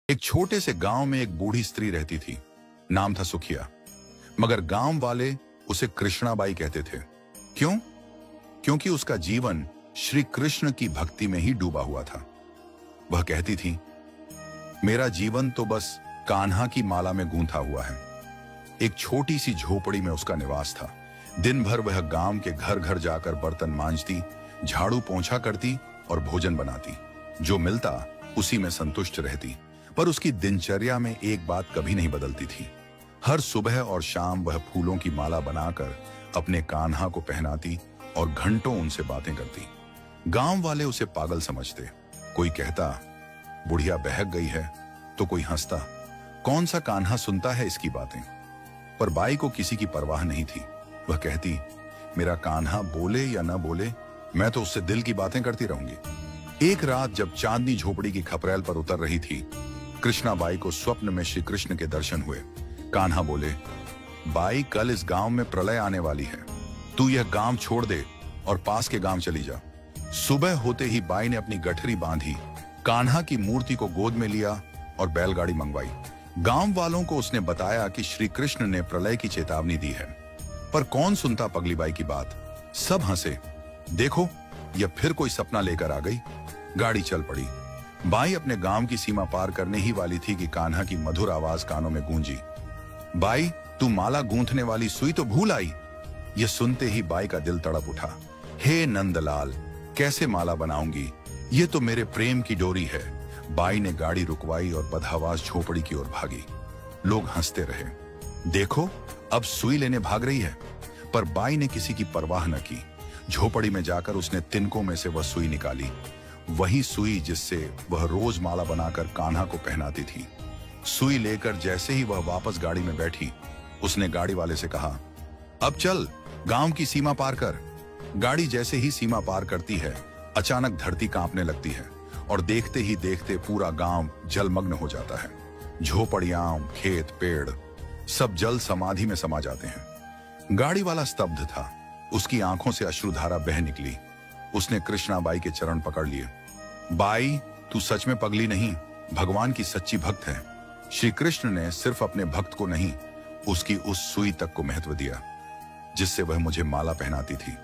एक छोटे से गांव में एक बूढ़ी स्त्री रहती थी। नाम था सुखिया, मगर गांव वाले उसे कृष्णाबाई कहते थे। क्यों? क्योंकि उसका जीवन श्री कृष्ण की भक्ति में ही डूबा हुआ था। वह कहती थी, मेरा जीवन तो बस कान्हा की माला में गूंथा हुआ है। एक छोटी सी झोपड़ी में उसका निवास था। दिन भर वह गांव के घर घर जाकर बर्तन मांजती, झाड़ू पोंछा करती और भोजन बनाती। जो मिलता उसी में संतुष्ट रहती। पर उसकी दिनचर्या में एक बात कभी नहीं बदलती थी। हर सुबह और शाम वह फूलों की माला बनाकर अपने कान्हा को पहनाती और घंटों उनसे बातें करती। गांव वाले उसे पागल समझते। कोई कहता बुढ़िया बहक गई है, तो कोई हंसता कौन सा कान्हा सुनता है इसकी बातें। पर बाई को किसी की परवाह नहीं थी। वह कहती, मेरा कान्हा बोले या न बोले, मैं तो उससे दिल की बातें करती रहूंगी। एक रात जब चांदनी झोपड़ी की खपरेल पर उतर रही थी, कृष्णाबाई को स्वप्न में श्री कृष्ण के दर्शन हुए। कान्हा बोले, बाई कल इस गांव में प्रलय आने वाली है, तू यह गांव छोड़ दे और पास के गांव चली जा। सुबह होते ही बाई ने अपनी गठरी बांधी, कान्हा की मूर्ति को गोद में लिया और बैलगाड़ी मंगवाई। गांव वालों को उसने बताया कि श्री कृष्ण ने प्रलय की चेतावनी दी है। पर कौन सुनता पगली बाई की बात। सब हंसे। देखो, यह फिर कोई सपना लेकर आ गई। गाड़ी चल पड़ी। बाई अपने गांव की सीमा पार करने ही वाली थी कि कान्हा की मधुर आवाज कानों में गूंजी, बाई तू माला गूंथने वाली सुई तो भूल आई। यह सुनते ही बाई का दिल तड़प उठा। हे नंदलाल, कैसे माला बनाऊंगी, ये तो मेरे प्रेम की डोरी है। बाई ने गाड़ी रुकवाई और बदहवास झोपड़ी की ओर भागी। लोग हंसते रहे। देखो, अब सुई लेने भाग रही है। पर बाई ने किसी की परवाह न की। झोपड़ी में जाकर उसने तिनकों में से वह सुई निकाली, वही सुई जिससे वह रोज माला बनाकर कान्हा को पहनाती थी। सुई लेकर जैसे ही वह वापस गाड़ी में बैठी, उसने गाड़ी वाले से कहा, अब चल, गांव की सीमा पार कर। गाड़ी जैसे ही सीमा पार करती है, अचानक धरती कांपने लगती है और देखते ही देखते पूरा गांव जलमग्न हो जाता है। झोपड़ियां, खेत, पेड़ सब जल समाधि में समा जाते हैं। गाड़ी वाला स्तब्ध था। उसकी आंखों से अश्रुधारा बह निकली। उसने कृष्णाबाई के चरण पकड़ लिए। बाई, तू सच में पगली नहीं, भगवान की सच्ची भक्त है। श्री कृष्ण ने सिर्फ अपने भक्त को नहीं, उसकी उस सुई तक को महत्व दिया जिससे वह मुझे माला पहनाती थी।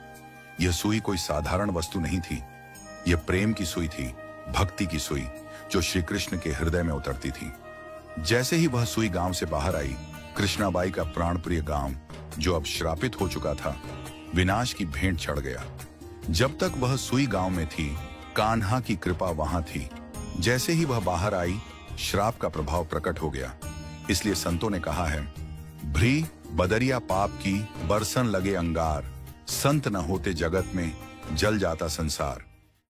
यह सुई कोई साधारण वस्तु नहीं थी। यह प्रेम की सुई थी, भक्ति की सुई, जो श्री कृष्ण के हृदय में उतरती थी। जैसे ही वह सुई गांव से बाहर आई, कृष्णाबाई का प्राणप्रिय गांव, जो अब श्रापित हो चुका था, विनाश की भेंट चढ़ गया। जब तक वह सुई गांव में थी, कान्हा की कृपा वहां थी। जैसे ही वह बाहर आई, श्राप का प्रभाव प्रकट हो गया। इसलिए संतों ने कहा है, भ्री बदरिया पाप की बरसन लगे अंगार, संत न होते जगत में जल जाता संसार।